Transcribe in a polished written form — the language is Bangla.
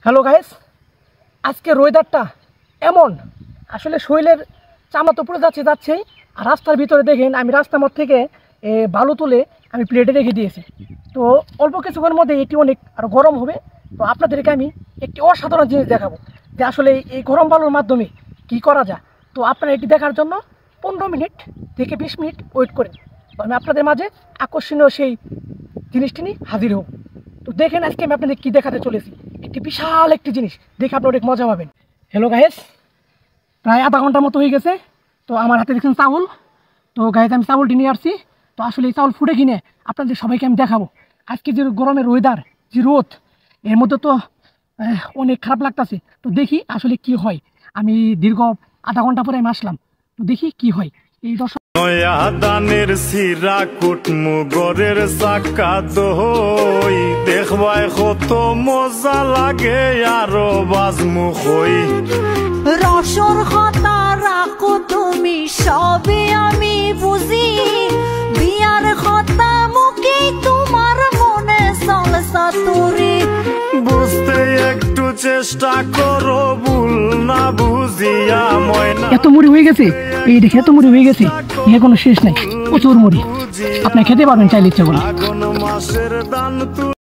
হ্যালো গাইস, আজকের ওয়েদারটা এমন আসলে শরীরের চামড়া তো পড়ে যাচ্ছেই। আর রাস্তার ভিতরে দেখেন আমি রাস্তার মধ্যে থেকে বালু তুলে আমি প্লেটে রেখে দিয়েছি। তো অল্প কিছুক্ষণের মধ্যে এটি অনেক আরও গরম হবে। তো আপনাদেরকে আমি একটি অসাধারণ জিনিস দেখাবো যে আসলে এই গরম বালুর মাধ্যমে কি করা যায়। তো আপনারা এটি দেখার জন্য 15 মিনিট থেকে 20 মিনিট ওয়েট করেন। তো আমি আপনাদের মাঝে আকর্ষণীয় সেই জিনিসটি নিয়ে হাজির হব। তো দেখেন আজকে আমি আপনাদের কী দেখাতে চলেছি, একটি বিশাল একটি জিনিস দেখে আপনি অনেক মজা পাবেন। হ্যালো গাইস, প্রায় আধা ঘন্টার মতো হয়ে গেছে। তো আমার হাতে দেখছেন চাউল। তো গাইস আমি চাউলটি নিয়ে আসছি। তো আসলে এই চাউল ফুটে কিনে আপনাদের সবাইকে আমি দেখাবো। আজকে যে গরমের ওয়েদার, যে রোদ, এর মধ্যে তো অনেক খারাপ লাগতেছে। তো দেখি আসলে কি হয়। আমি দীর্ঘ আধা ঘন্টা পরে আমি আসলাম। তো দেখি কি হয়। এই দর্শক দানের সিরা কুটমু গরের চাকা দই দেখবাই কত মজা লাগে আরো বাজমু হই রসর কথা রাখো তুমি সবে আমি বুঝি বিয়ার কথা মুখে তোমার মনে চলসা তুরি বুঝতে একটু চেষ্টা করো ভুল না বুঝিয়া ময়না এত মুড়ি হয়ে গেছে, এই দেখে এত মুড়ি হয়ে গেছে, এর কোনো শেষ নাই। প্রচুর মুড়ি, আপনি খেতে পারবেন চাইলে ইচ্ছে করে। আগুন মাসের দান